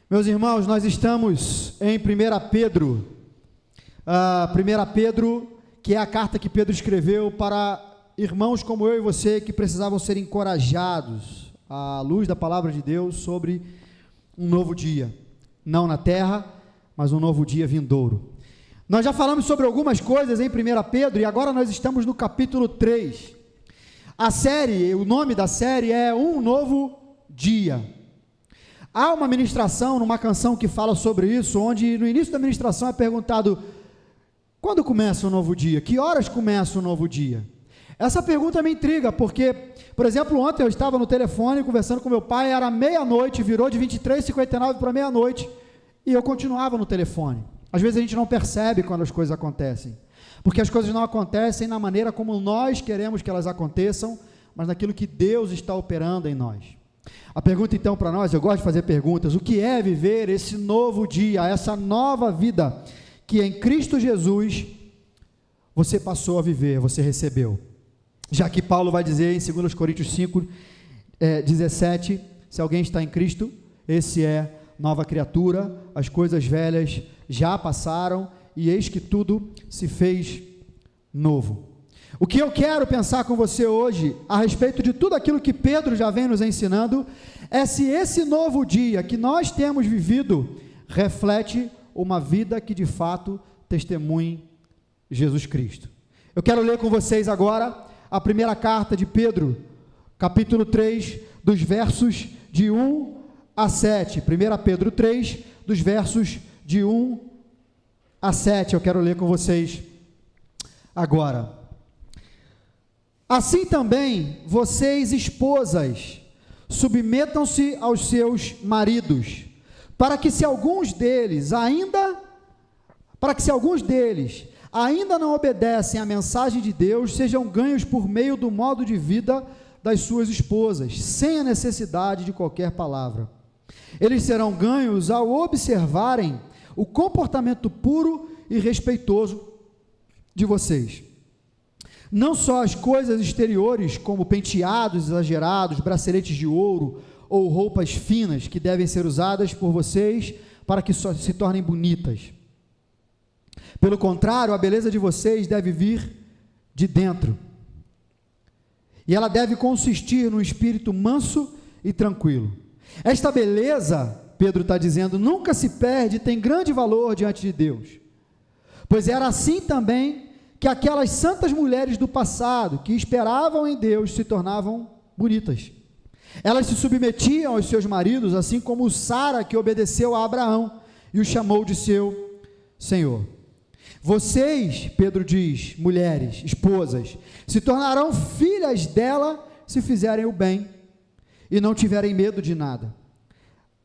Meus irmãos, nós estamos em 1 Pedro, 1 Pedro, que é a carta que Pedro escreveu para irmãos como eu e você, que precisavam ser encorajados à luz da palavra de Deus sobre um novo dia, não na terra, mas um novo dia vindouro. Nós já falamos sobre algumas coisas em 1 Pedro, e agora nós estamos no capítulo 3, o nome da série é Um Novo Dia. Há uma ministração numa canção que fala sobre isso, onde no início da ministração é perguntado: quando começa o novo dia? Que horas começa o novo dia? Essa pergunta me intriga, porque, por exemplo, ontem eu estava no telefone conversando com meu pai, era meia-noite, virou de 23h59 para meia-noite, e eu continuava no telefone. Às vezes a gente não percebe quando as coisas acontecem, porque as coisas não acontecem na maneira como nós queremos que elas aconteçam, mas naquilo que Deus está operando em nós. A pergunta então para nós, eu gosto de fazer perguntas: o que é viver esse novo dia, essa nova vida que em Cristo Jesus você passou a viver, você recebeu? Já que Paulo vai dizer em 2 Coríntios 5:17, se alguém está em Cristo, esse é nova criatura, as coisas velhas já passaram e eis que tudo se fez novo. O que eu quero pensar com você hoje, a respeito de tudo aquilo que Pedro já vem nos ensinando, é se esse novo dia que nós temos vivido reflete uma vida que de fato testemunhe Jesus Cristo. Eu quero ler com vocês agora a primeira carta de Pedro, capítulo 3, dos versos de 1 a 7. 1 Pedro 3, dos versos de 1 a 7, eu quero ler com vocês agora. Assim também, vocês, esposas, submetam-se aos seus maridos, para que se alguns deles ainda não obedecem à mensagem de Deus, sejam ganhos por meio do modo de vida das suas esposas, sem a necessidade de qualquer palavra. Eles serão ganhos ao observarem o comportamento puro e respeitoso de vocês. Não só as coisas exteriores, como penteados exagerados, braceletes de ouro ou roupas finas que devem ser usadas por vocês para que se tornem bonitas. Pelo contrário, a beleza de vocês deve vir de dentro. E ela deve consistir num espírito manso e tranquilo. Esta beleza, Pedro está dizendo, nunca se perde e tem grande valor diante de Deus. Pois era assim também que aquelas santas mulheres do passado, que esperavam em Deus, se tornavam bonitas. Elas se submetiam aos seus maridos, assim como Sara, que obedeceu a Abraão e o chamou de seu Senhor. Vocês, Pedro diz, mulheres, esposas, se tornarão filhas dela se fizerem o bem e não tiverem medo de nada.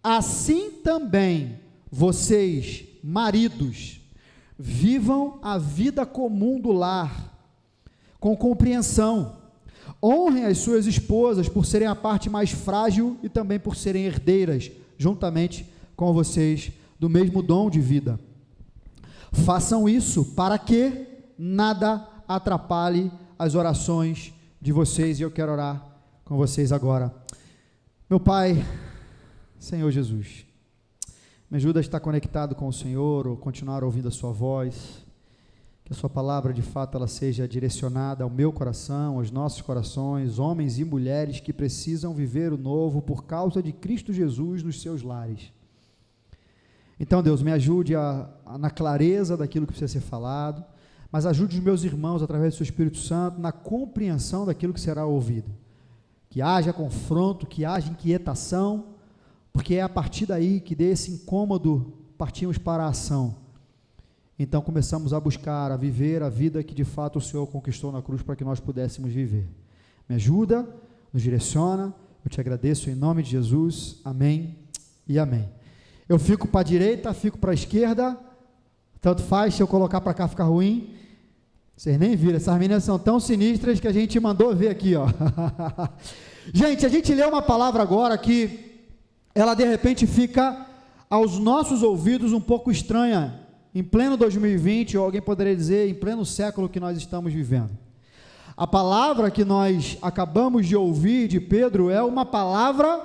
Assim também vocês, maridos, vivam a vida comum do lar, com compreensão. Honrem as suas esposas por serem a parte mais frágil e também por serem herdeiras, juntamente com vocês, do mesmo dom de vida. Façam isso para que nada atrapalhe as orações de vocês, e eu quero orar com vocês agora. Meu Pai, Senhor Jesus, me ajuda a estar conectado com o Senhor, ou continuar ouvindo a sua voz, que a sua palavra de fato ela seja direcionada ao meu coração, aos nossos corações, homens e mulheres que precisam viver o novo por causa de Cristo Jesus nos seus lares. Então, Deus, me ajude na clareza daquilo que precisa ser falado, mas ajude os meus irmãos, através do seu Espírito Santo, na compreensão daquilo que será ouvido. Que haja confronto, que haja inquietação, porque é a partir daí que desse incômodo partimos para a ação. Então começamos a buscar, a viver a vida que de fato o Senhor conquistou na cruz para que nós pudéssemos viver. Me ajuda, nos direciona, eu te agradeço em nome de Jesus, amém e amém. Eu fico para a direita, fico para a esquerda, tanto faz, se eu colocar para cá fica ruim. Vocês nem viram, essas meninas são tão sinistras que a gente mandou ver aqui, ó. Gente, a gente lê uma palavra agora que ela de repente fica aos nossos ouvidos um pouco estranha, em pleno 2020, ou alguém poderia dizer, em pleno século que nós estamos vivendo. A palavra que nós acabamos de ouvir de Pedro é uma palavra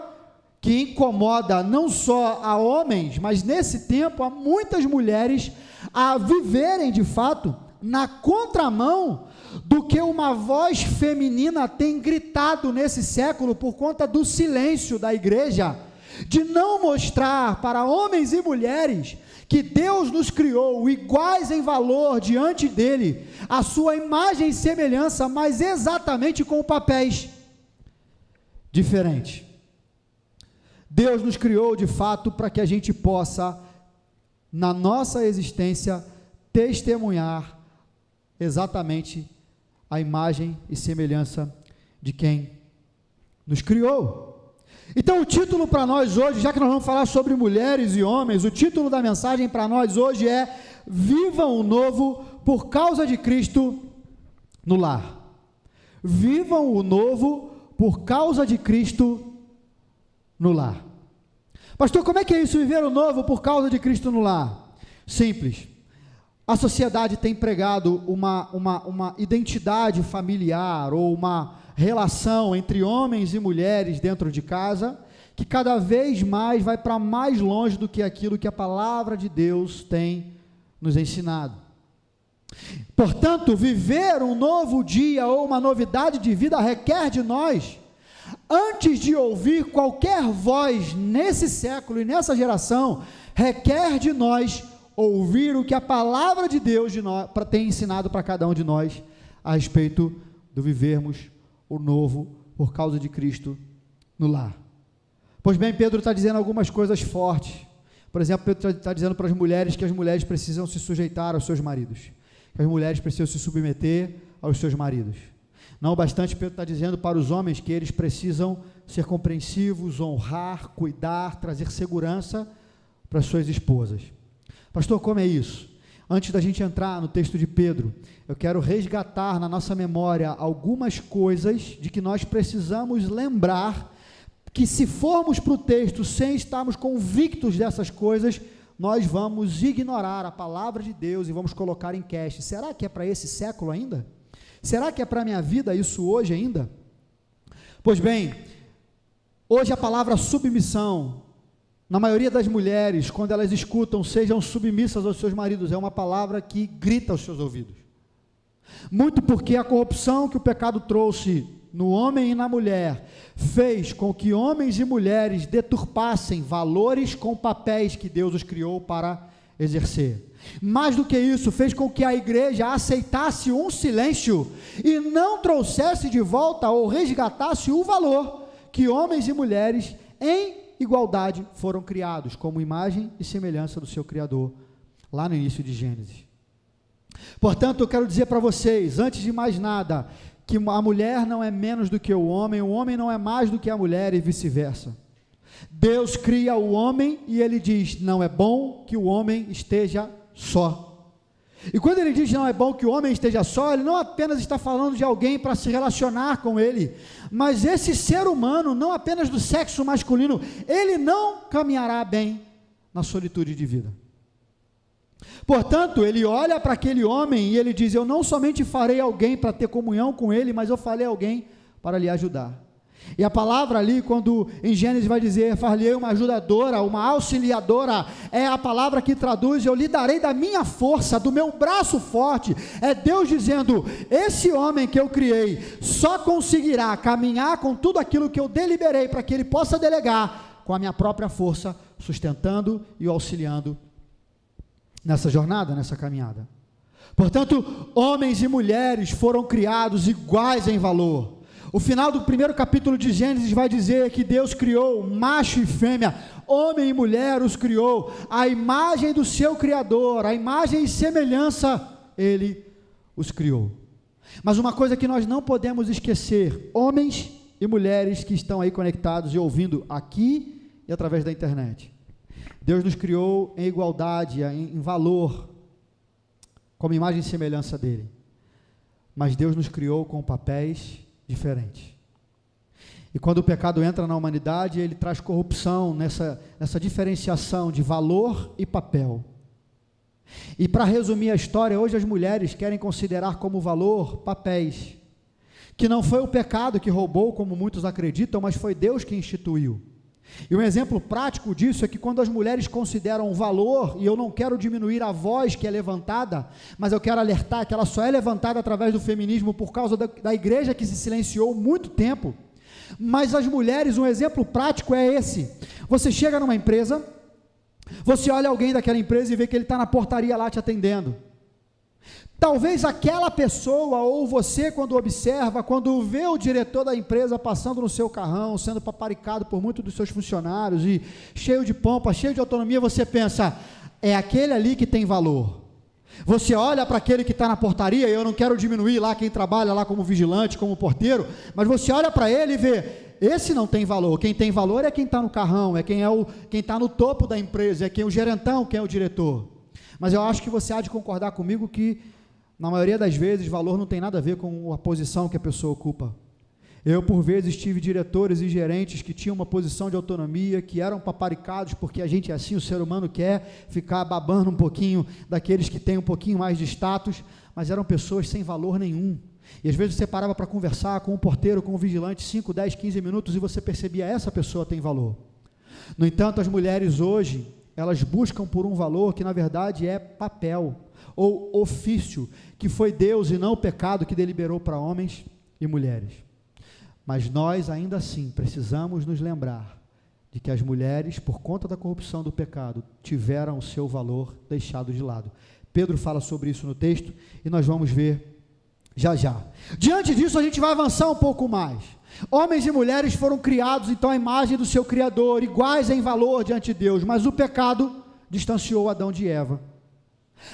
que incomoda não só a homens, mas nesse tempo a muitas mulheres a viverem de fato na contramão do que uma voz feminina tem gritado nesse século por conta do silêncio da igreja, de não mostrar para homens e mulheres que Deus nos criou iguais em valor diante dele, a sua imagem e semelhança, mas exatamente com papéis diferentes. Deus nos criou de fato para que a gente possa, na nossa existência, testemunhar exatamente a imagem e semelhança de quem nos criou. Então o título para nós hoje, já que nós vamos falar sobre mulheres e homens, o título da mensagem para nós hoje é: Vivam o novo por causa de Cristo no lar. Vivam o novo por causa de Cristo no lar. Pastor, como é que é isso, viver o novo por causa de Cristo no lar? Simples. A sociedade tem pregado uma identidade familiar ou uma relação entre homens e mulheres dentro de casa, que cada vez mais vai para mais longe do que aquilo que a palavra de Deus tem nos ensinado. Portanto, viver um novo dia ou uma novidade de vida requer de nós, antes de ouvir qualquer voz nesse século e nessa geração, requer de nós ouvir o que a palavra de Deus tem ensinado para cada um de nós a respeito do vivermos o novo por causa de Cristo no lar. Pois bem, Pedro está dizendo algumas coisas fortes. Por exemplo, Pedro está dizendo para as mulheres que as mulheres precisam se sujeitar aos seus maridos, que as mulheres precisam se submeter aos seus maridos. Não bastante, Pedro está dizendo para os homens que eles precisam ser compreensivos, honrar, cuidar, trazer segurança para as suas esposas. Pastor, como é isso? Antes da gente entrar no texto de Pedro, eu quero resgatar na nossa memória algumas coisas de que nós precisamos lembrar, que se formos para o texto sem estarmos convictos dessas coisas, nós vamos ignorar a palavra de Deus e vamos colocar em cache. Será que é para esse século ainda? Será que é para a minha vida isso hoje ainda? Pois bem, hoje a palavra submissão, na maioria das mulheres, quando elas escutam, sejam submissas aos seus maridos, é uma palavra que grita aos seus ouvidos. Muito porque a corrupção que o pecado trouxe no homem e na mulher, fez com que homens e mulheres deturpassem valores com papéis que Deus os criou para exercer. Mais do que isso, fez com que a igreja aceitasse um silêncio e não trouxesse de volta ou resgatasse o valor que homens e mulheres em igualdade foram criados, como imagem e semelhança do seu Criador, lá no início de Gênesis. Portanto, eu quero dizer para vocês, antes de mais nada, que a mulher não é menos do que o homem não é mais do que a mulher e vice-versa. Deus cria o homem e ele diz: não é bom que o homem esteja só. E quando ele diz não é bom que o homem esteja só, ele não apenas está falando de alguém para se relacionar com ele, mas esse ser humano, não apenas do sexo masculino, ele não caminhará bem na solitude de vida. Portanto, ele olha para aquele homem e ele diz: eu não somente farei alguém para ter comunhão com ele, mas eu farei alguém para lhe ajudar. E a palavra ali, quando em Gênesis vai dizer, far-lhe-ei uma ajudadora, uma auxiliadora, é a palavra que traduz, eu lhe darei da minha força, do meu braço forte. É Deus dizendo, esse homem que eu criei, só conseguirá caminhar com tudo aquilo que eu deliberei, para que ele possa delegar, com a minha própria força, sustentando e auxiliando, nessa jornada, nessa caminhada. Portanto, homens e mulheres foram criados iguais em valor. O final do primeiro capítulo de Gênesis vai dizer que Deus criou macho e fêmea, homem e mulher os criou, a imagem do seu Criador, a imagem e semelhança, Ele os criou. Mas uma coisa que nós não podemos esquecer, homens e mulheres que estão aí conectados e ouvindo aqui e através da internet, Deus nos criou em igualdade, em valor, como imagem e semelhança dEle, mas Deus nos criou com papéis diferentes. E quando o pecado entra na humanidade, ele traz corrupção nessa diferenciação de valor e papel. E para resumir a história, hoje as mulheres querem considerar como valor papéis, que não foi o pecado que roubou, como muitos acreditam, mas foi Deus que instituiu. E um exemplo prático disso é que quando as mulheres consideram o valor, e eu não quero diminuir a voz que é levantada, mas eu quero alertar que ela só é levantada através do feminismo por causa da igreja que se silenciou muito tempo, mas as mulheres, um exemplo prático é esse: você chega numa empresa, você olha alguém daquela empresa e vê que ele está na portaria lá te atendendo. Talvez aquela pessoa, ou você, quando observa, quando vê o diretor da empresa passando no seu carrão, sendo paparicado por muitos dos seus funcionários, e cheio de pompa, cheio de autonomia, você pensa, é aquele ali que tem valor. Você olha para aquele que está na portaria, e eu não quero diminuir lá quem trabalha lá como vigilante, como porteiro, mas você olha para ele e vê, esse não tem valor. Quem tem valor é quem está no carrão, é quem está no topo da empresa, é quem é o gerentão, quem é o diretor. Mas eu acho que você há de concordar comigo que, na maioria das vezes, valor não tem nada a ver com a posição que a pessoa ocupa. Eu, por vezes, tive diretores e gerentes que tinham uma posição de autonomia, que eram paparicados, porque a gente é assim, o ser humano quer ficar babando um pouquinho daqueles que têm um pouquinho mais de status, mas eram pessoas sem valor nenhum. E às vezes você parava para conversar com um porteiro, com um vigilante, 5, 10, 15 minutos, e você percebia, essa pessoa tem valor. No entanto, as mulheres hoje, elas buscam por um valor que na verdade é papel, ou ofício, que foi Deus e não o pecado que deliberou para homens e mulheres. Mas nós ainda assim precisamos nos lembrar de que as mulheres, por conta da corrupção do pecado, tiveram o seu valor deixado de lado. Pedro fala sobre isso no texto e nós vamos ver já já. Diante disso a gente vai avançar um pouco mais. Homens e mulheres foram criados então à imagem do seu Criador, iguais em valor diante de Deus, mas o pecado distanciou Adão de Eva.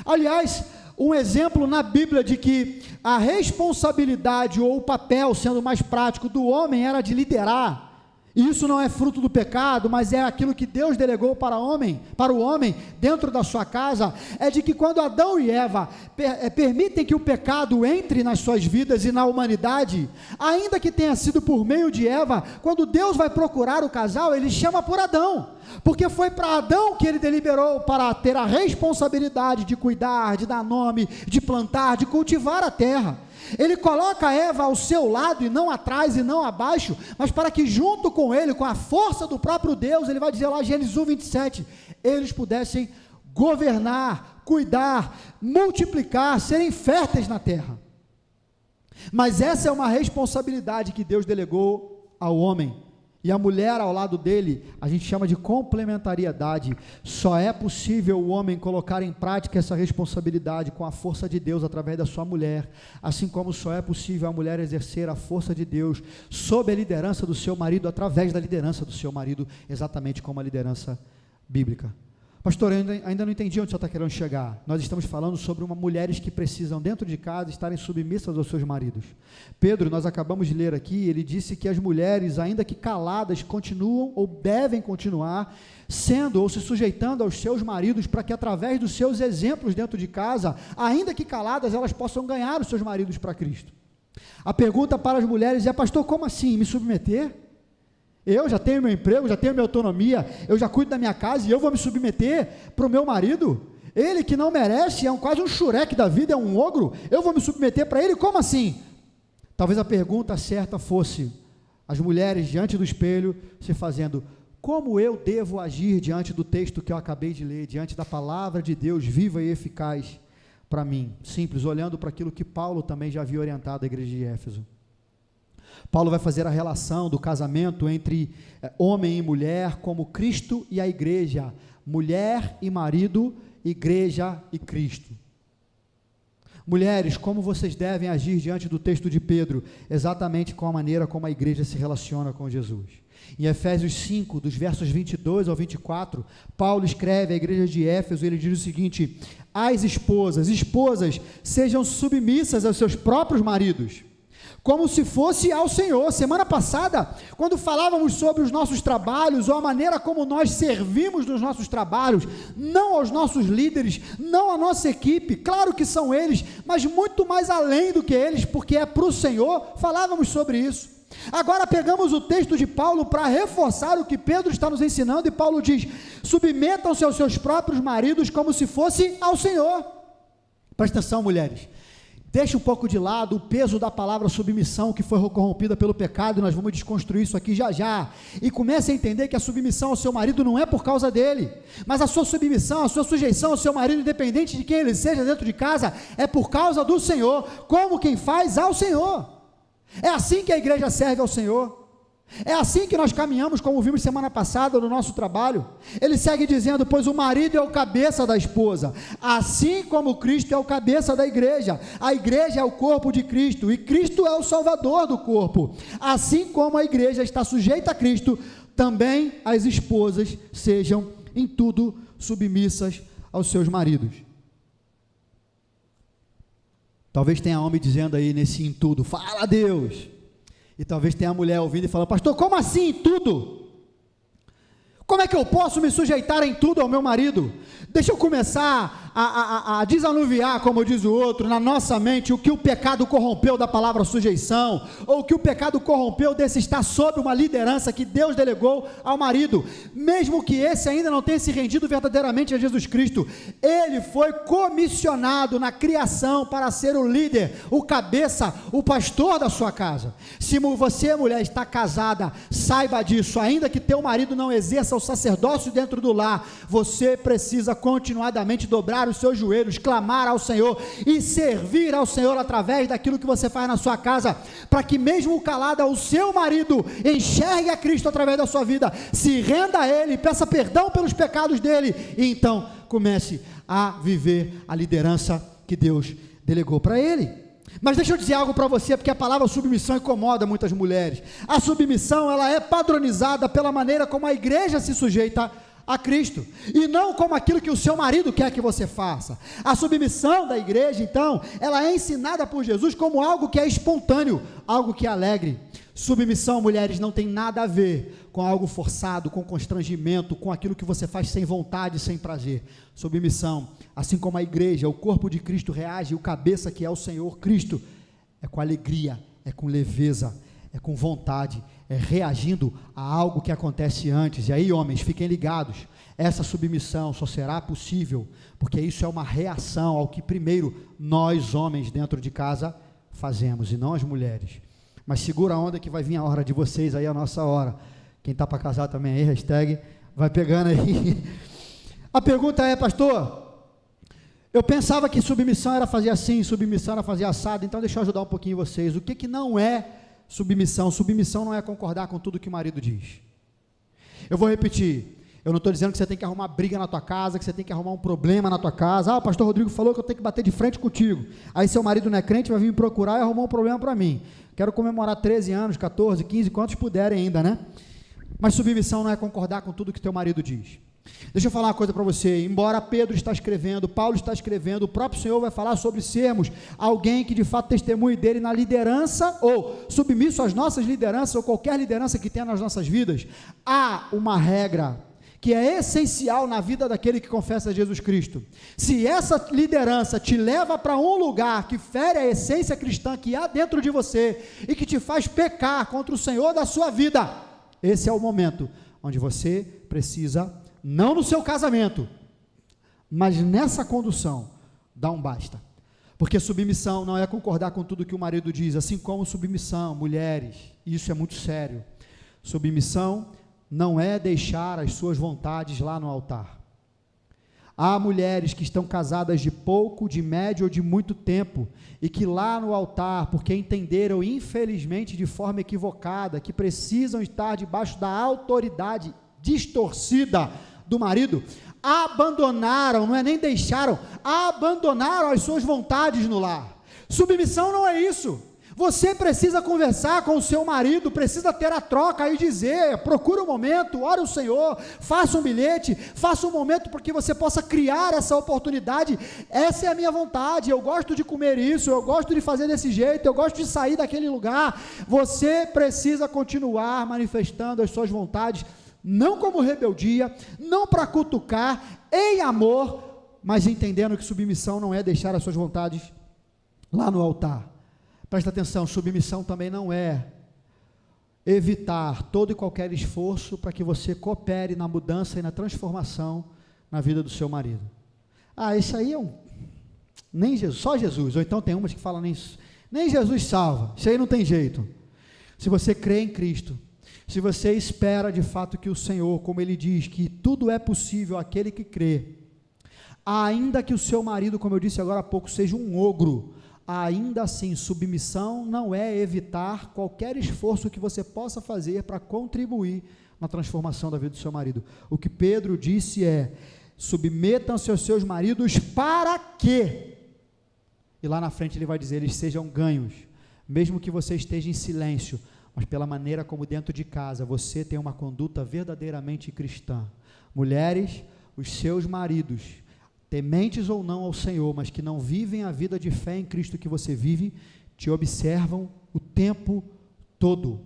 Aliás, um exemplo na Bíblia de que a responsabilidade ou o papel, sendo mais prático, do homem era de liderar, e isso não é fruto do pecado, mas é aquilo que Deus delegou para o homem dentro da sua casa, é de que quando Adão e Eva permitem que o pecado entre nas suas vidas e na humanidade, ainda que tenha sido por meio de Eva, quando Deus vai procurar o casal, ele chama por Adão, porque foi para Adão que ele deliberou para ter a responsabilidade de cuidar, de dar nome, de plantar, de cultivar a terra. Ele coloca Eva ao seu lado, e não atrás e não abaixo, mas para que junto com ele, com a força do próprio Deus, ele vai dizer lá, Gênesis 1:27, eles pudessem governar, cuidar, multiplicar, serem férteis na terra. Mas essa é uma responsabilidade que Deus delegou ao homem, e a mulher ao lado dele, a gente chama de complementariedade. Só é possível o homem colocar em prática essa responsabilidade com a força de Deus através da sua mulher, assim como só é possível a mulher exercer a força de Deus sob a liderança do seu marido, através da liderança do seu marido, exatamente como a liderança bíblica. Pastor, eu ainda não entendi onde você está querendo chegar. Nós estamos falando sobre mulheres que precisam dentro de casa estarem submissas aos seus maridos. Pedro, nós acabamos de ler aqui, ele disse que as mulheres, ainda que caladas, continuam ou devem continuar sendo ou se sujeitando aos seus maridos, para que através dos seus exemplos dentro de casa, ainda que caladas, elas possam ganhar os seus maridos para Cristo. A pergunta para as mulheres é, pastor, como assim, me submeter? Eu já tenho meu emprego, já tenho minha autonomia, eu já cuido da minha casa e eu vou me submeter para o meu marido? Ele que não merece, é quase um xureque da vida, é um ogro, eu vou me submeter para ele? Como assim? Talvez a pergunta certa fosse as mulheres diante do espelho se fazendo, como eu devo agir diante do texto que eu acabei de ler, diante da palavra de Deus viva e eficaz para mim? Simples, olhando para aquilo que Paulo também já havia orientado a igreja de Éfeso. Paulo vai fazer a relação do casamento entre homem e mulher como Cristo e a igreja, mulher e marido, igreja e Cristo. Mulheres, como vocês devem agir diante do texto de Pedro, exatamente com a maneira como a igreja se relaciona com Jesus. Em Efésios 5, dos versos 22 ao 24, Paulo escreve à igreja de Éfeso, ele diz o seguinte, as esposas, sejam submissas aos seus próprios maridos, como se fosse ao Senhor. Semana passada, quando falávamos sobre os nossos trabalhos, ou a maneira como nós servimos nos nossos trabalhos, não aos nossos líderes, não à nossa equipe, claro que são eles, mas muito mais além do que eles, porque é para o Senhor, falávamos sobre isso. Agora pegamos o texto de Paulo para reforçar o que Pedro está nos ensinando, e Paulo diz, submetam-se aos seus próprios maridos como se fosse ao Senhor. Presta atenção, mulheres. Deixa um pouco de lado o peso da palavra submissão, que foi corrompida pelo pecado, e nós vamos desconstruir isso aqui já já, e comece a entender que a submissão ao seu marido não é por causa dele, mas a sua submissão, a sua sujeição ao seu marido, independente de quem ele seja dentro de casa, é por causa do Senhor, como quem faz ao Senhor. É assim que a igreja serve ao Senhor. É assim que nós caminhamos, como vimos semana passada no nosso trabalho. Ele segue dizendo: pois o marido é o cabeça da esposa, assim como Cristo é o cabeça da igreja. A igreja é o corpo de Cristo, e Cristo é o salvador do corpo. Assim como a igreja está sujeita a Cristo, também as esposas sejam em tudo submissas aos seus maridos. Talvez tenha homem dizendo aí nesse em tudo: fala Deus. E talvez tenha a mulher ouvindo e falando: pastor, como assim em tudo? Como é que eu posso me sujeitar em tudo ao meu marido? Deixa eu começar a desanuviar, como diz o outro, na nossa mente o que o pecado corrompeu da palavra sujeição, ou o que o pecado corrompeu desse estar sob uma liderança que Deus delegou ao marido, mesmo que esse ainda não tenha se rendido verdadeiramente a Jesus Cristo. Ele foi comissionado na criação para ser o líder, o cabeça, o pastor da sua casa. Se você, mulher, está casada, saiba disso, ainda que teu marido não exerça o sacerdócio dentro do lar, você precisa continuadamente dobrar os seus joelhos, clamar ao Senhor e servir ao Senhor através daquilo que você faz na sua casa, para que mesmo calada o seu marido enxergue a Cristo através da sua vida, se renda a Ele, peça perdão pelos pecados dele, e então comece a viver a liderança que Deus delegou para ele. Mas deixa eu dizer algo para você, porque a palavra submissão incomoda muitas mulheres. A submissão, ela é padronizada pela maneira como a igreja se sujeita a Cristo, e não como aquilo que o seu marido quer que você faça. A submissão da igreja, então, ela é ensinada por Jesus como algo que é espontâneo, algo que é alegre. Submissão, mulheres, não tem nada a ver com algo forçado, com constrangimento, com aquilo que você faz sem vontade, sem prazer. Submissão, assim como a igreja, o corpo de Cristo reage, o cabeça que é o Senhor Cristo, é com alegria, é com leveza, é com vontade, é reagindo a algo que acontece antes. E aí, homens, fiquem ligados, essa submissão só será possível porque isso é uma reação ao que primeiro nós, homens, dentro de casa fazemos, e não as mulheres. Mas segura a onda que vai vir a hora de vocês aí, a nossa hora. Quem está para casar também aí, hashtag, vai pegando aí. A pergunta é: pastor, eu pensava que submissão era fazer assim, submissão era fazer assado, então deixa eu ajudar um pouquinho vocês. O que não é submissão? Submissão não é concordar com tudo que o marido diz. Eu vou repetir: eu não estou dizendo que você tem que arrumar briga na tua casa, que você tem que arrumar um problema na tua casa. Ah, o pastor Rodrigo falou que eu tenho que bater de frente contigo. Aí seu marido não é crente, vai vir me procurar e arrumar um problema para mim. Quero comemorar 13 anos, 14, 15, quantos puderem ainda, né? Mas submissão não é concordar com tudo que teu marido diz. Deixa eu falar uma coisa para você: embora Pedro está escrevendo, Paulo está escrevendo, o próprio Senhor vai falar sobre sermos alguém que de fato testemunhe dele na liderança, ou submisso às nossas lideranças, ou qualquer liderança que tenha nas nossas vidas. Há uma regra que é essencial na vida daquele que confessa Jesus Cristo. Se essa liderança te leva para um lugar que fere a essência cristã que há dentro de você, e que te faz pecar contra o Senhor da sua vida, esse é o momento onde você precisa, não no seu casamento, mas nessa condução, dar um basta. Porque submissão não é concordar com tudo que o marido diz, assim como submissão, mulheres, isso é muito sério. Submissão não é deixar as suas vontades lá no altar. Há mulheres que estão casadas de pouco, de médio ou de muito tempo, e que lá no altar, porque entenderam infelizmente de forma equivocada, que precisam estar debaixo da autoridade distorcida do marido, abandonaram, não é nem deixaram, abandonaram as suas vontades no lar. Submissão não é isso. Você precisa conversar com o seu marido, precisa ter a troca e dizer: procura um momento, ore o Senhor, faça um bilhete, faça um momento para que você possa criar essa oportunidade. Essa é a minha vontade, eu gosto de comer isso, eu gosto de fazer desse jeito, eu gosto de sair daquele lugar. Você precisa continuar manifestando as suas vontades, não como rebeldia, não para cutucar, em amor, mas entendendo que submissão não é deixar as suas vontades lá no altar. Presta atenção, submissão também não é evitar todo e qualquer esforço para que você coopere na mudança e na transformação na vida do seu marido. Ah, isso aí nem Jesus, só Jesus, ou então tem umas que falam nem Jesus salva, isso aí não tem jeito. Se você crê em Cristo, se você espera de fato que o Senhor, como Ele diz, que tudo é possível àquele que crê, ainda que o seu marido, como eu disse agora há pouco, seja um ogro, ainda assim, submissão não é evitar qualquer esforço que você possa fazer para contribuir na transformação da vida do seu marido. O que Pedro disse é: submetam-se aos seus maridos para quê? E lá na frente ele vai dizer: eles sejam ganhos, mesmo que você esteja em silêncio, mas pela maneira como dentro de casa você tem uma conduta verdadeiramente cristã. Mulheres, os seus maridos, tementes ou não ao Senhor, mas que não vivem a vida de fé em Cristo que você vive, te observam o tempo todo.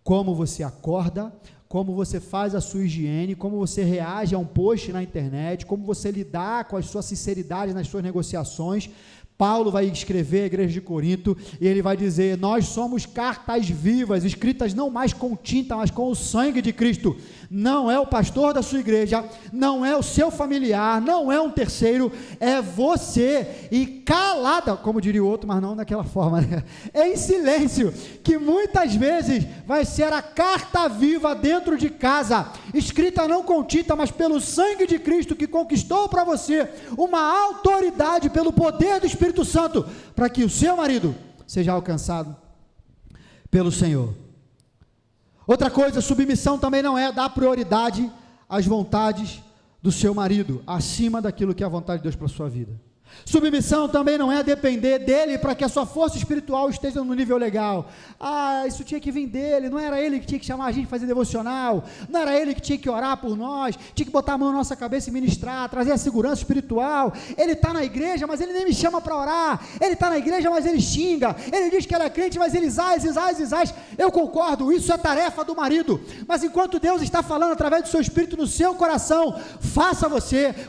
Como você acorda, como você faz a sua higiene, como você reage a um post na internet, como você lidar com a sua sinceridade nas suas negociações. Paulo vai escrever à igreja de Corinto, e ele vai dizer: nós somos cartas vivas, escritas não mais com tinta, mas com o sangue de Cristo. Não é o pastor da sua igreja, não é o seu familiar, não é um terceiro, é você, e calada, como diria o outro, mas não daquela forma, né? Em silêncio, que muitas vezes vai ser a carta viva dentro de casa, escrita não com tinta, mas pelo sangue de Cristo, que conquistou para você uma autoridade pelo poder do Espírito Santo, para que o seu marido seja alcançado pelo Senhor. Outra coisa, submissão também não é dar prioridade às vontades do seu marido, acima daquilo que é a vontade de Deus para a sua vida. Submissão também não é depender dele para que a sua força espiritual esteja no nível legal. Isso tinha que vir dele, não era ele que tinha que chamar a gente para fazer devocional, não era ele que tinha que orar por nós, tinha que botar a mão na nossa cabeça e ministrar, trazer a segurança espiritual. Ele está na igreja, mas ele nem me chama para orar. Ele está na igreja, mas ele xinga. Ele diz que ele é crente, mas ele zaz. Eu concordo, isso é tarefa do marido, mas enquanto Deus está falando através do seu Espírito no seu coração, faça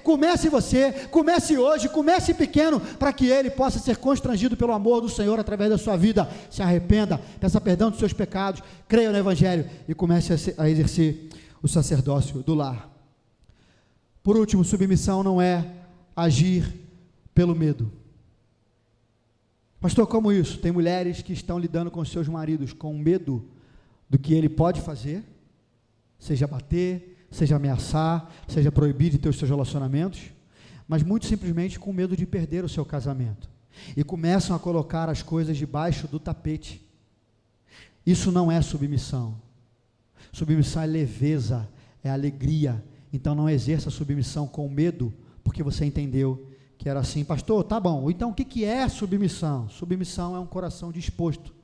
comece hoje, comece pequeno, para que ele possa ser constrangido pelo amor do Senhor através da sua vida. Se arrependa, peça perdão dos seus pecados, creia no Evangelho e comece a exercer o sacerdócio do lar. Por último, submissão não é agir pelo medo. Pastor, como isso? Tem mulheres que estão lidando com seus maridos com medo do que ele pode fazer, seja bater, seja ameaçar, seja proibir de ter os seus relacionamentos, mas muito simplesmente com medo de perder o seu casamento, e começam a colocar as coisas debaixo do tapete. Isso não é submissão. Submissão é leveza, é alegria. Então não exerça submissão com medo, porque você entendeu que era assim. Pastor, tá bom, então o que é submissão? Submissão é um coração disposto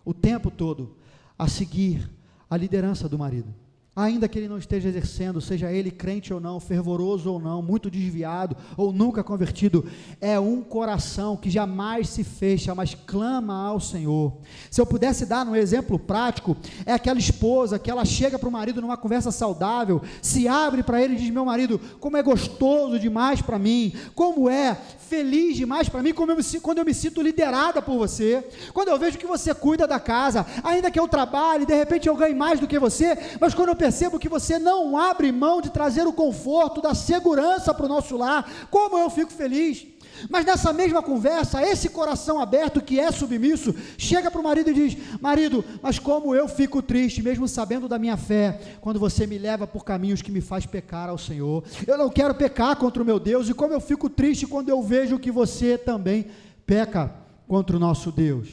o tempo todo a seguir a liderança do marido, ainda que ele não esteja exercendo, seja ele crente ou não, fervoroso ou não, muito desviado ou nunca convertido. É um coração que jamais se fecha, mas clama ao Senhor. Se eu pudesse dar um exemplo prático, é aquela esposa que ela chega para o marido numa conversa saudável, se abre para ele e diz: meu marido, como é gostoso demais para mim, como é feliz demais para mim, quando eu me sinto liderada por você, quando eu vejo que você cuida da casa, ainda que eu trabalhe, de repente eu ganhe mais do que você, mas quando eu percebo que você não abre mão de trazer o conforto, da segurança para o nosso lar, como eu fico feliz. Mas nessa mesma conversa, esse coração aberto que é submisso, chega para o marido e diz: marido, mas como eu fico triste, mesmo sabendo da minha fé, quando você me leva por caminhos que me faz pecar ao Senhor. Eu não quero pecar contra o meu Deus, e como eu fico triste quando eu vejo que você também peca contra o nosso Deus.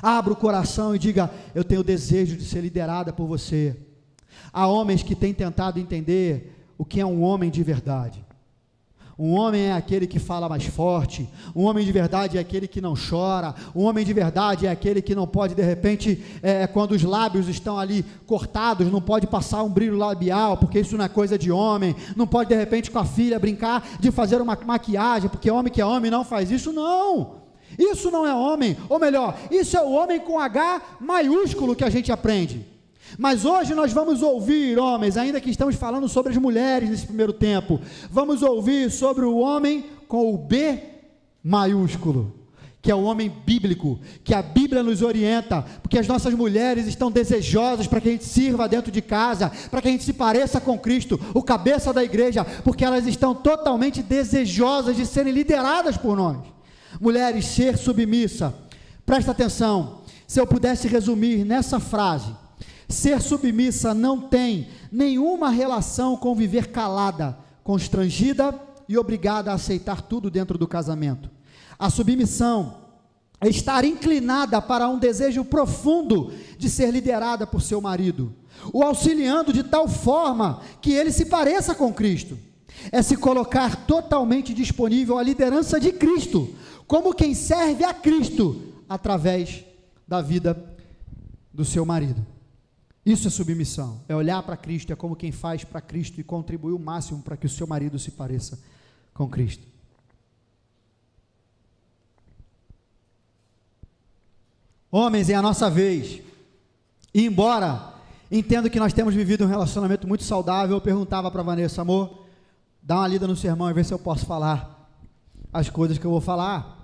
Abra o coração e diga: eu tenho desejo de ser liderada por você. Há homens que têm tentado entender o que é um homem de verdade. Um homem é aquele que fala mais forte, um homem de verdade é aquele que não chora, um homem de verdade é aquele que não pode, de repente, quando os lábios estão ali cortados, não pode passar um brilho labial, porque isso não é coisa de homem. Não pode, de repente, com a filha brincar de fazer uma maquiagem, porque homem que é homem não faz isso. Não, isso não é homem, ou melhor, isso é o homem com H maiúsculo que a gente aprende. Mas hoje nós vamos ouvir, homens, ainda que estamos falando sobre as mulheres nesse primeiro tempo, vamos ouvir sobre o homem com o B maiúsculo, que é o homem bíblico, que a Bíblia nos orienta, porque as nossas mulheres estão desejosas para que a gente sirva dentro de casa, para que a gente se pareça com Cristo, o cabeça da igreja, porque elas estão totalmente desejosas de serem lideradas por nós. Mulheres, ser submissa, presta atenção, se eu pudesse resumir nessa frase, ser submissa não tem nenhuma relação com viver calada, constrangida e obrigada a aceitar tudo dentro do casamento. A submissão é estar inclinada para um desejo profundo de ser liderada por seu marido, o auxiliando de tal forma que ele se pareça com Cristo. É se colocar totalmente disponível à liderança de Cristo, como quem serve a Cristo através da vida do seu marido. Isso é submissão, é olhar para Cristo, é como quem faz para Cristo e contribuir o máximo para que o seu marido se pareça com Cristo. Homens, é a nossa vez. E embora entendo que nós temos vivido um relacionamento muito saudável, eu perguntava para Vanessa, amor, dá uma lida no sermão e vê se eu posso falar as coisas que eu vou falar.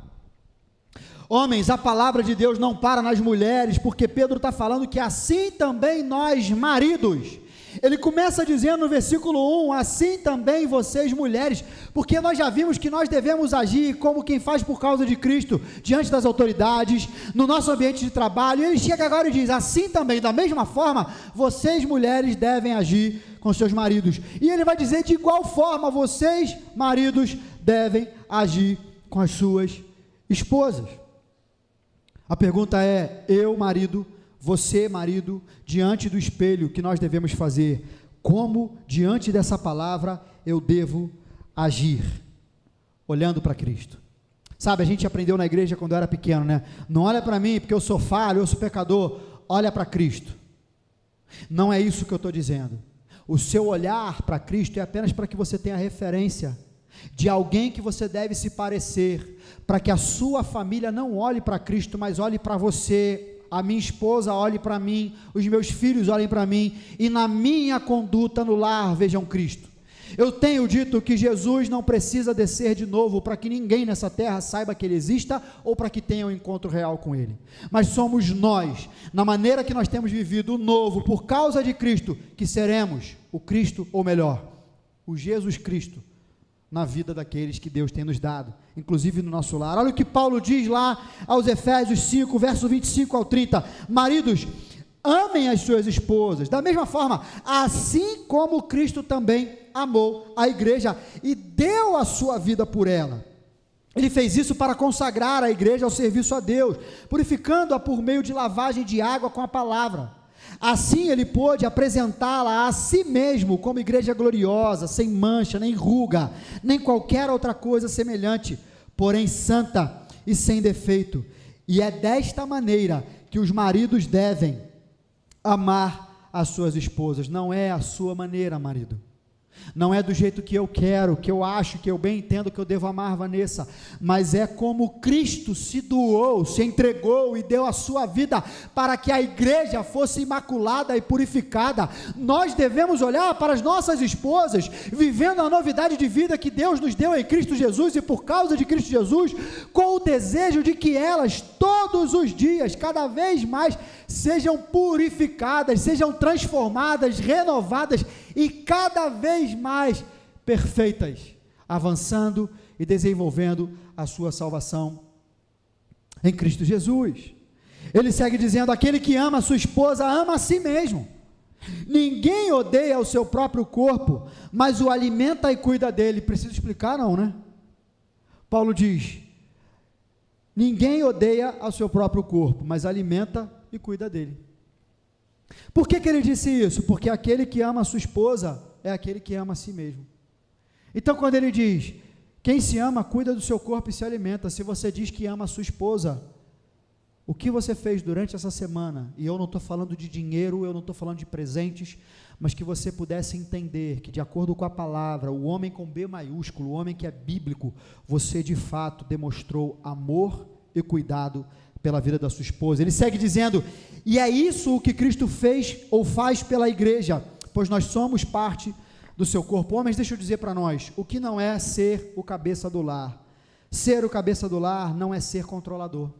Homens, a palavra de Deus não para nas mulheres, porque Pedro está falando que assim também nós, maridos, ele começa dizendo no versículo 1, assim também vocês, mulheres, porque nós já vimos que nós devemos agir como quem faz por causa de Cristo, diante das autoridades, no nosso ambiente de trabalho, e ele chega agora e diz, assim também, da mesma forma, vocês, mulheres, devem agir com seus maridos, e ele vai dizer, de igual forma, vocês, maridos, devem agir com as suas esposas. A pergunta é, eu, marido, você, marido, diante do espelho, o que nós devemos fazer? Como, diante dessa palavra, eu devo agir? Olhando para Cristo. Sabe, a gente aprendeu na igreja quando eu era pequeno, né? Não olha para mim porque eu sou falho, eu sou pecador, olha para Cristo. Não é isso que eu estou dizendo. O seu olhar para Cristo é apenas para que você tenha referência de alguém que você deve se parecer, para que a sua família não olhe para Cristo, mas olhe para você, a minha esposa olhe para mim, os meus filhos olhem para mim, e na minha conduta no lar vejam Cristo. Eu tenho dito que Jesus não precisa descer de novo para que ninguém nessa terra saiba que Ele exista, ou para que tenha um encontro real com Ele, mas somos nós, na maneira que nós temos vivido o novo, por causa de Cristo, que seremos o Cristo, ou melhor, o Jesus Cristo, na vida daqueles que Deus tem nos dado, inclusive no nosso lar. Olha o que Paulo diz lá aos Efésios 5, verso 25 ao 30, maridos, amem as suas esposas, da mesma forma, assim como Cristo também amou a igreja, e deu a sua vida por ela. Ele fez isso para consagrar a igreja ao serviço a Deus, purificando-a por meio de lavagem de água com a palavra. Assim ele pôde apresentá-la a si mesmo como igreja gloriosa, sem mancha, nem ruga, nem qualquer outra coisa semelhante, porém santa e sem defeito. E é desta maneira que os maridos devem amar as suas esposas. Não é a sua maneira, marido. Não é do jeito que eu quero, que eu acho, que eu bem entendo que eu devo amar Vanessa, mas é como Cristo se doou, se entregou e deu a sua vida para que a igreja fosse imaculada e purificada. Nós devemos olhar para as nossas esposas, vivendo a novidade de vida que Deus nos deu em Cristo Jesus, e por causa de Cristo Jesus, com o desejo de que elas todos os dias, cada vez mais, sejam purificadas, sejam transformadas, renovadas e cada vez mais perfeitas, avançando e desenvolvendo a sua salvação em Cristo Jesus. Ele segue dizendo, aquele que ama a sua esposa, ama a si mesmo. Ninguém odeia o seu próprio corpo, mas o alimenta e cuida dele. Precisa explicar não, né? Paulo diz, ninguém odeia o seu próprio corpo, mas alimenta e cuida dele. Por que ele disse isso? Porque aquele que ama a sua esposa é aquele que ama a si mesmo. Então quando ele diz, quem se ama cuida do seu corpo e se alimenta, se você diz que ama a sua esposa, o que você fez durante essa semana, e eu não estou falando de dinheiro, eu não estou falando de presentes, mas que você pudesse entender que de acordo com a palavra, o homem com B maiúsculo, o homem que é bíblico, você de fato demonstrou amor e cuidado pela vida da sua esposa. Ele segue dizendo, e é isso o que Cristo fez ou faz pela igreja, pois nós somos parte do seu corpo. Homens, deixa eu dizer para nós, o que não é ser o cabeça do lar? Ser o cabeça do lar não é ser controlador.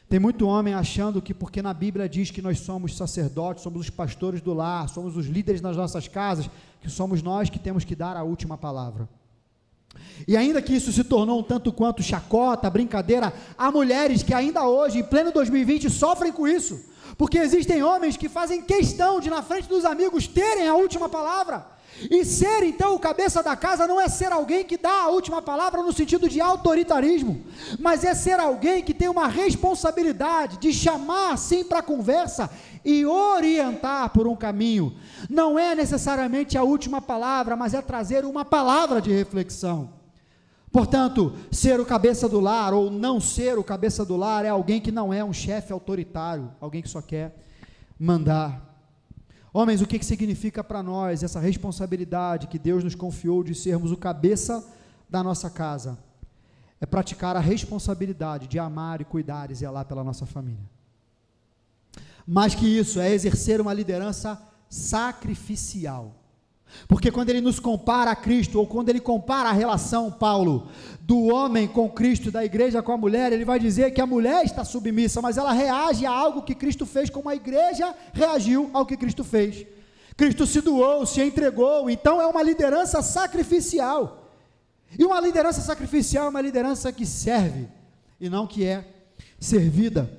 Tem muito homem achando que porque na Bíblia diz que nós somos sacerdotes, somos os pastores do lar, somos os líderes nas nossas casas, que somos nós que temos que dar a última palavra. E ainda que isso se tornou um tanto quanto chacota, brincadeira, há mulheres que ainda hoje, em pleno 2020, sofrem com isso, porque existem homens que fazem questão de na frente dos amigos terem a última palavra, e ser então o cabeça da casa não é ser alguém que dá a última palavra no sentido de autoritarismo, mas é ser alguém que tem uma responsabilidade de chamar sim para a conversa e orientar por um caminho. Não é necessariamente a última palavra, mas é trazer uma palavra de reflexão. Portanto, ser o cabeça do lar ou não ser o cabeça do lar é alguém que não é um chefe autoritário, alguém que só quer mandar. Homens, o que significa para nós essa responsabilidade que Deus nos confiou de sermos o cabeça da nossa casa? É praticar a responsabilidade de amar e cuidar e zelar pela nossa família. Mais que isso, é exercer uma liderança sacrificial. Porque quando ele nos compara a Cristo, ou quando ele compara a relação, Paulo, do homem com Cristo, da igreja com a mulher, ele vai dizer que a mulher está submissa, mas ela reage a algo que Cristo fez, como a igreja reagiu ao que Cristo fez. Cristo se doou, se entregou, então é uma liderança sacrificial. E uma liderança sacrificial é uma liderança que serve, e não que é servida.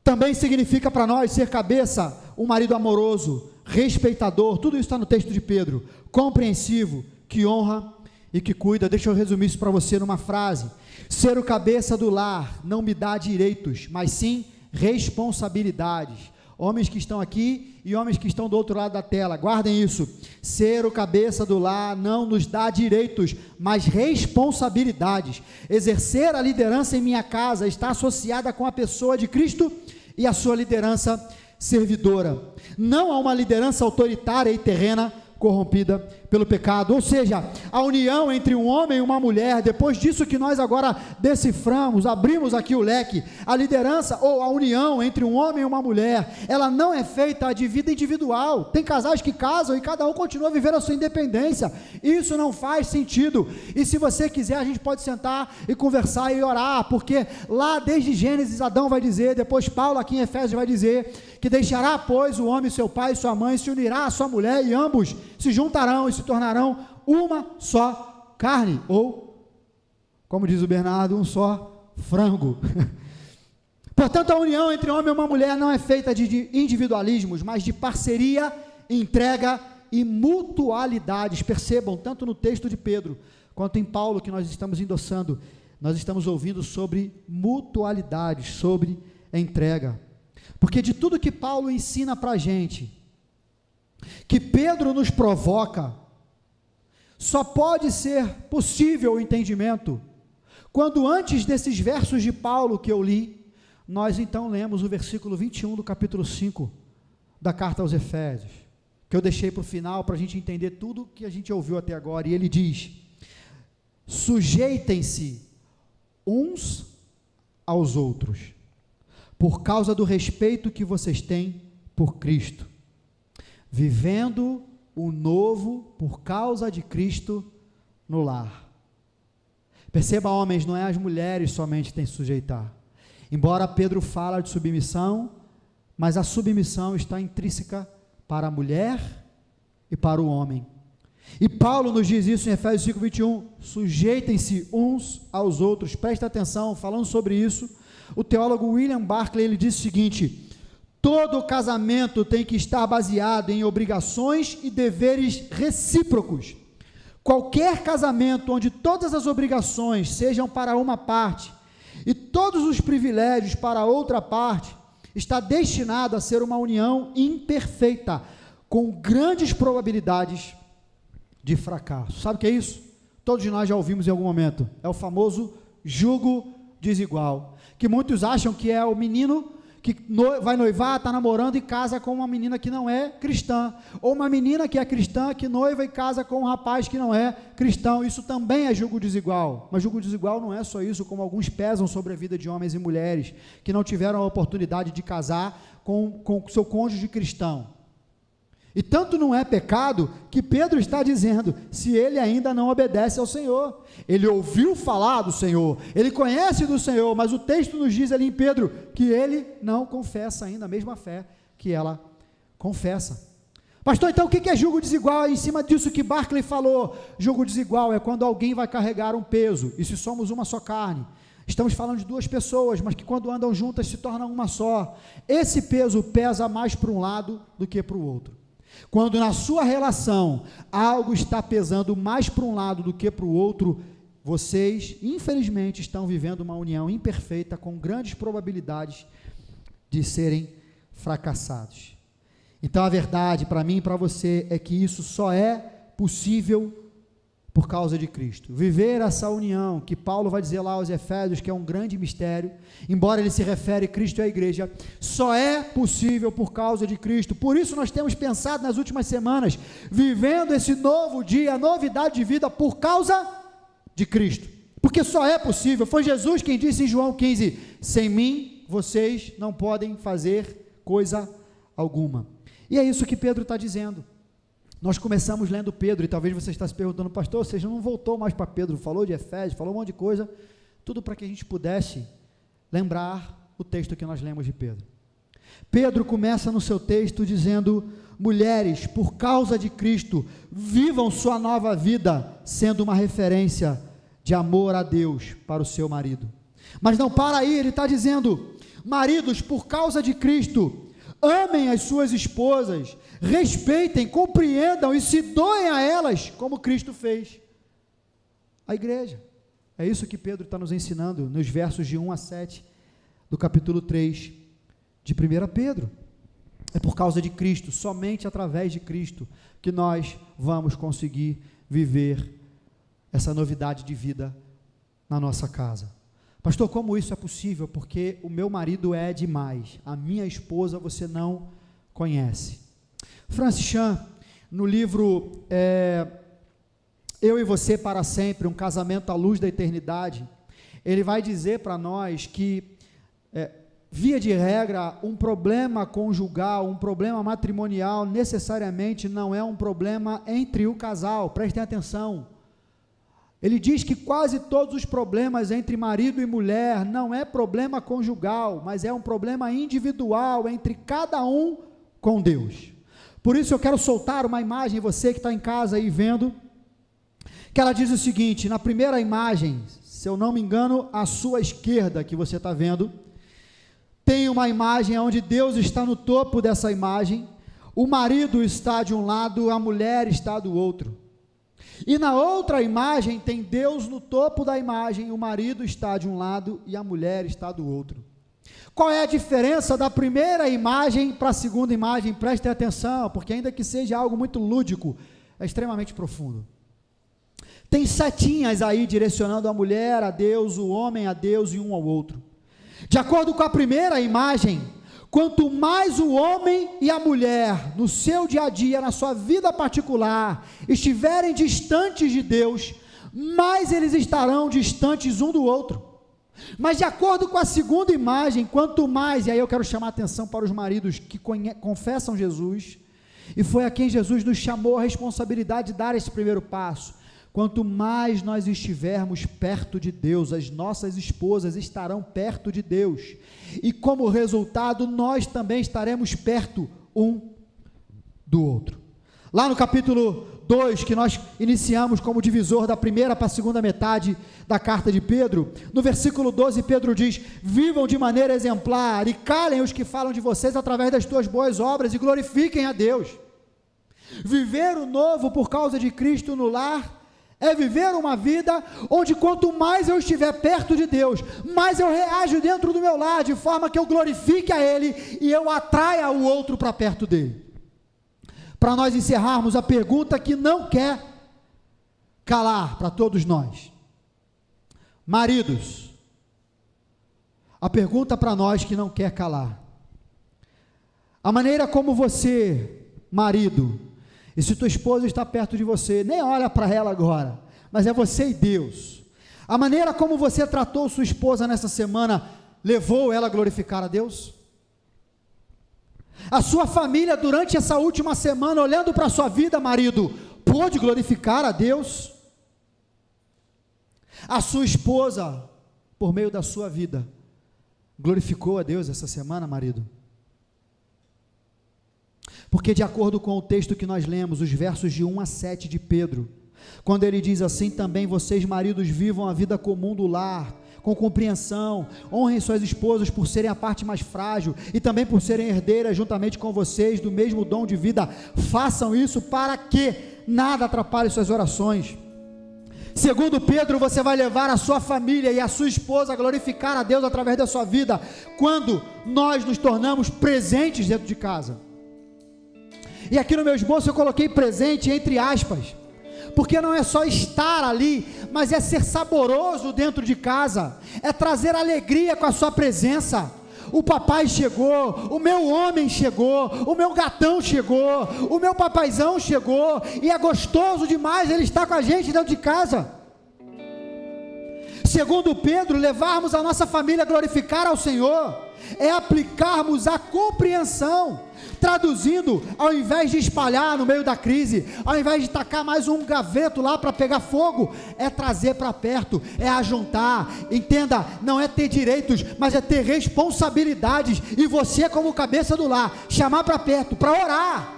Também significa para nós ser cabeça, um marido amoroso, respeitador, tudo isso está no texto de Pedro, compreensivo, que honra e que cuida. Deixa eu resumir isso para você numa frase: ser o cabeça do lar não me dá direitos, mas sim responsabilidades. Homens que estão aqui e homens que estão do outro lado da tela, guardem isso: ser o cabeça do lar não nos dá direitos, mas responsabilidades. Exercer a liderança em minha casa está associada com a pessoa de Cristo e a sua liderança servidora. Não há uma liderança autoritária e terrena corrompida pelo pecado, ou seja, a união entre um homem e uma mulher, depois disso que nós agora deciframos, abrimos aqui o leque, a liderança ou a união entre um homem e uma mulher, ela não é feita de vida individual. Tem casais que casam e cada um continua vivendo a sua independência, isso não faz sentido. E se você quiser, a gente pode sentar e conversar e orar, porque lá desde Gênesis, Adão vai dizer, depois Paulo aqui em Efésios vai dizer, que deixará, pois, o homem seu pai e sua mãe, se unirá à sua mulher, e ambos se juntarão e se tornarão uma só carne, ou, como diz o Bernardo, um só frango. Portanto, a união entre homem e uma mulher não é feita de individualismos, mas de parceria, entrega e mutualidades. Percebam, tanto no texto de Pedro, quanto em Paulo, que nós estamos endossando, nós estamos ouvindo sobre mutualidades, sobre entrega. Porque de tudo que Paulo ensina para a gente, que Pedro nos provoca, só pode ser possível o entendimento, quando antes desses versos de Paulo que eu li, nós então lemos o versículo 21 do capítulo 5 da carta aos Efésios, que eu deixei para o final, para a gente entender tudo que a gente ouviu até agora, e ele diz: sujeitem-se uns aos outros, por causa do respeito que vocês têm por Cristo, vivendo o novo por causa de Cristo no lar. Perceba, homens, não é as mulheres somente que têm que se sujeitar. Embora Pedro fala de submissão, mas a submissão está intrínseca para a mulher e para o homem. E Paulo nos diz isso em Efésios 5, 21, sujeitem-se uns aos outros. Presta atenção, falando sobre isso, o teólogo William Barclay, ele diz o seguinte: todo casamento tem que estar baseado em obrigações e deveres recíprocos. Qualquer casamento onde todas as obrigações sejam para uma parte e todos os privilégios para a outra parte, está destinado a ser uma união imperfeita, com grandes probabilidades de fracasso. Sabe o que é isso? Todos nós já ouvimos em algum momento. É o famoso jugo desigual, que muitos acham que é o menino que vai noivar, está namorando e casa com uma menina que não é cristã, ou uma menina que é cristã, que noiva e casa com um rapaz que não é cristão. Isso também é jugo desigual, mas jugo desigual não é só isso, como alguns pesam sobre a vida de homens e mulheres, que não tiveram a oportunidade de casar com seu cônjuge cristão. E tanto não é pecado que Pedro está dizendo, se ele ainda não obedece ao Senhor. Ele ouviu falar do Senhor, ele conhece do Senhor, mas o texto nos diz ali em Pedro que ele não confessa ainda a mesma fé que ela confessa. Pastor, então o que é julgo desigual? É em cima disso que Barclay falou. Julgo desigual é quando alguém vai carregar um peso, e se somos uma só carne, estamos falando de duas pessoas, mas que quando andam juntas se tornam uma só. Esse peso pesa mais para um lado do que para o outro. Quando na sua relação algo está pesando mais para um lado do que para o outro, vocês, infelizmente, estão vivendo uma união imperfeita com grandes probabilidades de serem fracassados. Então a verdade para mim e para você é que isso só é possível por causa de Cristo. Viver essa união, que Paulo vai dizer lá aos Efésios, que é um grande mistério, embora ele se refere Cristo à igreja, só é possível por causa de Cristo. Por isso nós temos pensado nas últimas semanas, vivendo esse novo dia, novidade de vida por causa de Cristo, porque só é possível. Foi Jesus quem disse em João 15, sem mim vocês não podem fazer coisa alguma. E é isso que Pedro está dizendo. Nós começamos lendo Pedro, e talvez você está se perguntando, pastor, você já não voltou mais para Pedro, falou de Efésios, falou um monte de coisa, tudo para que a gente pudesse lembrar o texto que nós lemos de Pedro. Pedro começa no seu texto dizendo, mulheres, por causa de Cristo, vivam sua nova vida, sendo uma referência de amor a Deus para o seu marido. Mas não para aí, ele está dizendo, maridos, por causa de Cristo, amem as suas esposas, respeitem, compreendam e se doem a elas, como Cristo fez a igreja. É isso que Pedro está nos ensinando, nos versos de 1 a 7, do capítulo 3, de 1 Pedro. É por causa de Cristo, somente através de Cristo, que nós vamos conseguir viver essa novidade de vida na nossa casa. Pastor, como isso é possível? Porque o meu marido é demais, a minha esposa você não conhece. Francis Chan, no livro Eu e Você para Sempre, um casamento à luz da eternidade, ele vai dizer para nós que, via de regra, um problema conjugal, um problema matrimonial, necessariamente não é um problema entre o casal, prestem atenção. Ele diz que quase todos os problemas entre marido e mulher não é problema conjugal, mas é um problema individual entre cada um com Deus. Por isso eu quero soltar uma imagem, você que está em casa aí vendo, que ela diz o seguinte, na primeira imagem, se eu não me engano, à sua esquerda que você está vendo, tem uma imagem onde Deus está no topo dessa imagem, o marido está de um lado, a mulher está do outro. E na outra imagem tem Deus no topo da imagem, o marido está de um lado e a mulher está do outro. Qual é a diferença da primeira imagem para a segunda imagem? Prestem atenção, porque ainda que seja algo muito lúdico, é extremamente profundo. Tem setinhas aí direcionando a mulher a Deus, o homem a Deus e um ao outro. De acordo com a primeira imagem, quanto mais o homem e a mulher, no seu dia a dia, na sua vida particular, estiverem distantes de Deus, mais eles estarão distantes um do outro. Mas de acordo com a segunda imagem, quanto mais, e aí eu quero chamar a atenção para os maridos que confessam Jesus, e foi a quem Jesus nos chamou a responsabilidade de dar esse primeiro passo, quanto mais nós estivermos perto de Deus, as nossas esposas estarão perto de Deus, e como resultado, nós também estaremos perto um do outro. Lá no capítulo 2, que nós iniciamos como divisor da primeira para a segunda metade da carta de Pedro, no versículo 12, Pedro diz, vivam de maneira exemplar, e calem os que falam de vocês através das tuas boas obras, e glorifiquem a Deus. Viver o novo por causa de Cristo no lar, é viver uma vida onde quanto mais eu estiver perto de Deus, mais eu reajo dentro do meu lar, de forma que eu glorifique a Ele e eu atraia o outro para perto dele. Para nós encerrarmos, a pergunta que não quer calar para todos nós. Maridos, a pergunta para nós que não quer calar. A maneira como você, marido, e se tua esposa está perto de você, nem olha para ela agora, mas é você e Deus. A maneira como você tratou sua esposa nessa semana, levou ela a glorificar a Deus? A sua família, durante essa última semana, olhando para a sua vida, marido, pôde glorificar a Deus? A sua esposa, por meio da sua vida, glorificou a Deus essa semana, marido? Porque de acordo com o texto que nós lemos, os versos de 1 a 7 de Pedro, quando ele diz assim: também vocês, maridos, vivam a vida comum do lar, com compreensão, honrem suas esposas por serem a parte mais frágil, e também por serem herdeiras juntamente com vocês do mesmo dom de vida. Façam isso para que nada atrapalhe suas orações. Segundo Pedro, você vai levar a sua família e a sua esposa a glorificar a Deus através da sua vida, quando nós nos tornamos presentes dentro de casa. E aqui no meu esboço eu coloquei presente entre aspas, porque não é só estar ali, mas é ser saboroso dentro de casa, é trazer alegria com a sua presença. O papai chegou, o meu homem chegou, o meu gatão chegou, o meu papaizão chegou, e é gostoso demais ele estar com a gente dentro de casa. Segundo Pedro, levarmos a nossa família a glorificar ao Senhor, é aplicarmos a compreensão. Traduzindo, ao invés de espalhar no meio da crise, ao invés de tacar mais um gaveto lá para pegar fogo, é trazer para perto, é ajuntar. Entenda, não é ter direitos, mas é ter responsabilidades, e você, como cabeça do lar, chamar para perto, para orar.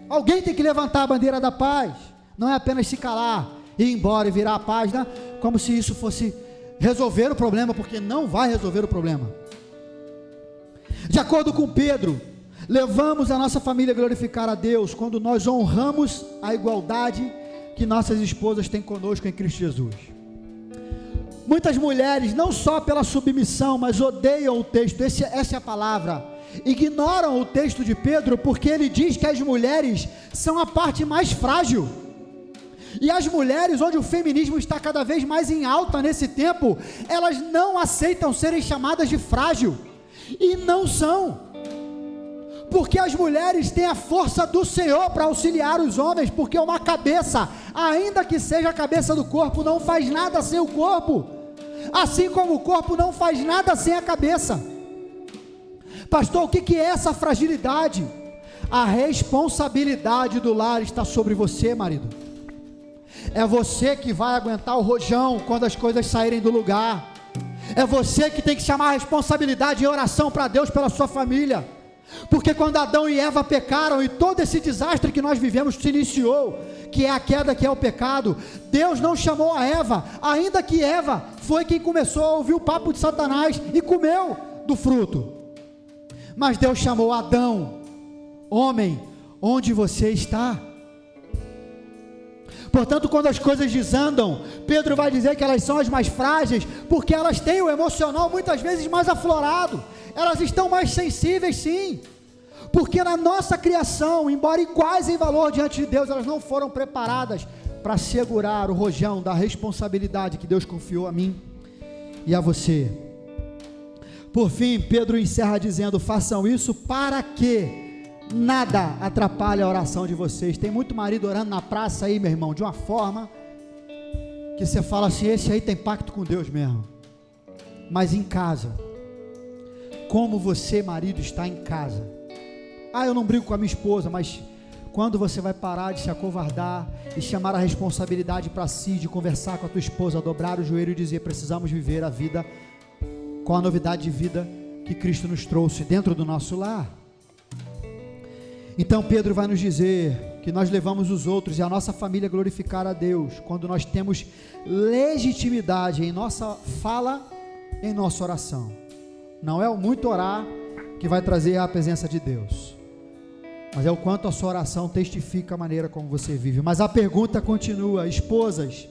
Alguém tem que levantar a bandeira da paz, não é apenas se calar, ir embora e virar a página, como se isso fosse resolver o problema, porque não vai resolver o problema. De acordo com Pedro, levamos a nossa família a glorificar a Deus quando nós honramos a igualdade que nossas esposas têm conosco em Cristo Jesus. Muitas mulheres, não só pela submissão, mas odeiam o texto, essa é a palavra, ignoram o texto de Pedro, porque ele diz que as mulheres são a parte mais frágil. E as mulheres, onde o feminismo está cada vez mais em alta nesse tempo, elas não aceitam serem chamadas de frágil, e não são. Porque as mulheres têm a força do Senhor para auxiliar os homens, porque uma cabeça, ainda que seja a cabeça do corpo, não faz nada sem o corpo, assim como o corpo não faz nada sem a cabeça. Pastor, o que é essa fragilidade? A responsabilidade do lar está sobre você, marido. É você que vai aguentar o rojão quando as coisas saírem do lugar. É você que tem que chamar a responsabilidade em oração para Deus pela sua família. Porque quando Adão e Eva pecaram, e todo esse desastre que nós vivemos se iniciou, que é a queda, que é o pecado, Deus não chamou a Eva, ainda que Eva foi quem começou a ouvir o papo de Satanás e comeu do fruto. Mas Deus chamou Adão: homem, onde você está? Portanto, quando as coisas desandam, Pedro vai dizer que elas são as mais frágeis, porque elas têm o emocional muitas vezes mais aflorado, elas estão mais sensíveis, sim, porque na nossa criação, embora iguais em valor diante de Deus, elas não foram preparadas para segurar o rojão da responsabilidade que Deus confiou a mim e a você. Por fim, Pedro encerra dizendo: façam isso para que nada atrapalhe a oração de vocês. Tem muito marido orando na praça aí, meu irmão, de uma forma que você fala assim: esse aí tem pacto com Deus mesmo. Mas em casa, como você, marido, está em casa? Ah, eu não brigo com a minha esposa, mas quando você vai parar de se acovardar e chamar a responsabilidade para si, de conversar com a tua esposa, dobrar o joelho e dizer: precisamos viver a vida com a novidade de vida que Cristo nos trouxe dentro do nosso lar. Então Pedro vai nos dizer que nós levamos os outros e a nossa família a glorificar a Deus quando nós temos legitimidade em nossa fala, em nossa oração. Não é o muito orar que vai trazer a presença de Deus, mas é o quanto a sua oração testifica a maneira como você vive. Mas a pergunta continua: esposas,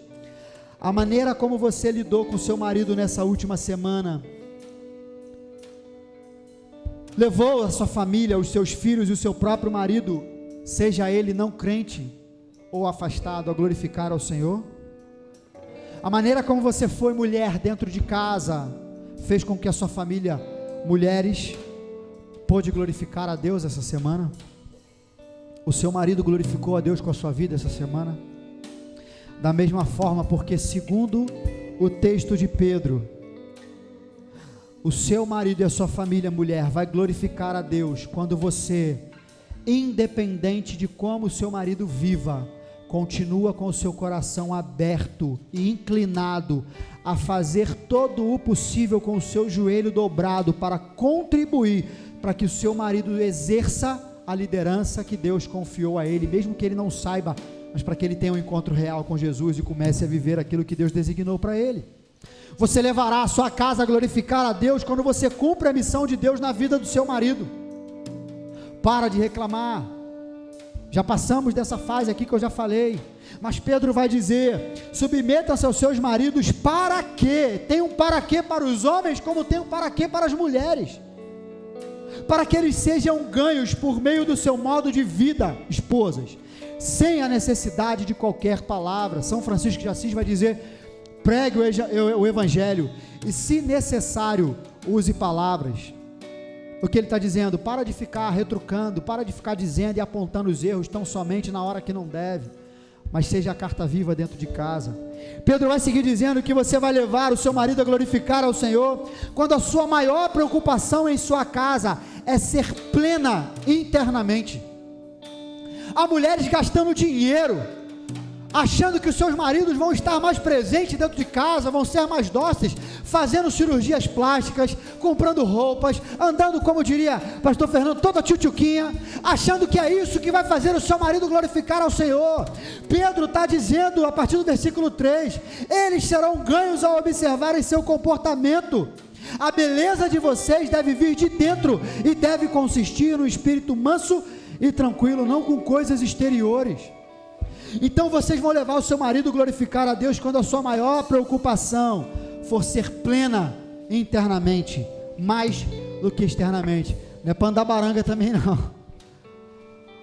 a maneira como você lidou com seu marido nessa última semana levou a sua família, os seus filhos e o seu próprio marido, seja ele não crente ou afastado, a glorificar ao Senhor? A maneira como você foi mulher dentro de casa fez com que a sua família, mulheres, pôde glorificar a Deus essa semana? O seu marido glorificou a Deus com a sua vida essa semana? Da mesma forma, porque segundo o texto de Pedro, o seu marido e a sua família, mulher, vai glorificar a Deus quando você, independente de como o seu marido viva, continua com o seu coração aberto e inclinado a fazer todo o possível com o seu joelho dobrado para contribuir para que o seu marido exerça a liderança que Deus confiou a ele, mesmo que ele não saiba, mas para que ele tenha um encontro real com Jesus e comece a viver aquilo que Deus designou para ele. Você levará a sua casa a glorificar a Deus quando você cumpre a missão de Deus na vida do seu marido. Para de reclamar. Já passamos dessa fase aqui que eu já falei, mas Pedro vai dizer: submetam-se aos seus maridos. Para quê? Tem um para quê para os homens, como tem um para quê para as mulheres, para que eles sejam ganhos por meio do seu modo de vida, esposas, sem a necessidade de qualquer palavra. São Francisco de Assis vai dizer: pregue o evangelho, e se necessário, use palavras. O que ele está dizendo? Para de ficar retrucando, para de ficar dizendo e apontando os erros tão somente na hora que não deve, mas seja a carta viva dentro de casa. Pedro vai seguir dizendo que você vai levar o seu marido a glorificar ao Senhor quando a sua maior preocupação em sua casa é ser plena internamente. Há mulheres gastando dinheiro, achando que os seus maridos vão estar mais presentes dentro de casa, vão ser mais dóceis, fazendo cirurgias plásticas, comprando roupas, andando, como diria pastor Fernando, toda tchutchuquinha, achando que é isso que vai fazer o seu marido glorificar ao Senhor. Pedro está dizendo, a partir do versículo 3, eles serão ganhos ao observarem seu comportamento. A beleza de vocês deve vir de dentro e deve consistir no espírito manso e tranquilo, não com coisas exteriores. Então vocês vão levar o seu marido a glorificar a Deus quando a sua maior preocupação for ser plena internamente, mais do que externamente. Não é para andar baranga também não,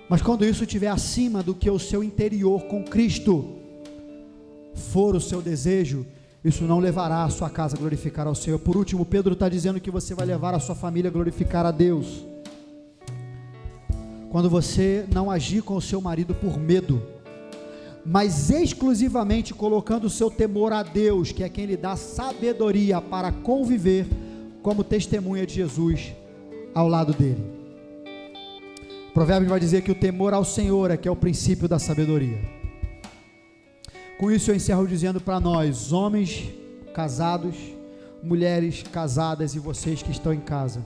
mas quando isso estiver acima do que o seu interior com Cristo for o seu desejo, isso não levará a sua casa a glorificar ao Senhor. Por último, Pedro está dizendo que você vai levar a sua família a glorificar a Deus quando você não agir com o seu marido por medo, mas exclusivamente colocando o seu temor a Deus, que é quem lhe dá sabedoria para conviver como testemunha de Jesus ao lado dele. Provérbios vai dizer que o temor ao Senhor é que é o princípio da sabedoria. Com isso eu encerro dizendo para nós, homens casados, mulheres casadas e vocês que estão em casa,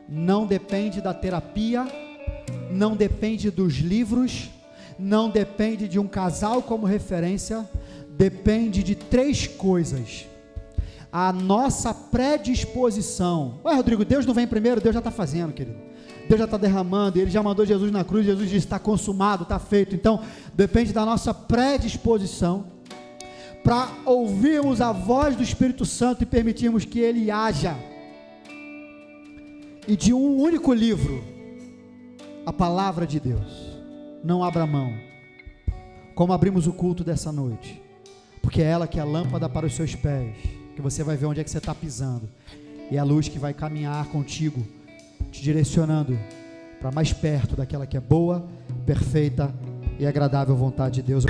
não depende da terapia, não depende dos livros, não depende de um casal como referência, depende de 3 coisas: a nossa predisposição. Ué, Rodrigo, Deus não vem primeiro? Deus já está fazendo, querido. Deus já está derramando, Ele já mandou Jesus na cruz, Jesus disse, está consumado, está feito. Então, depende da nossa predisposição para ouvirmos a voz do Espírito Santo e permitirmos que Ele haja. E de um único livro, a palavra de Deus. Não abra mão, como abrimos o culto dessa noite, porque é ela que é a lâmpada para os seus pés, que você vai ver onde é que você está pisando, e é a luz que vai caminhar contigo, te direcionando para mais perto daquela que é boa, perfeita e agradável vontade de Deus.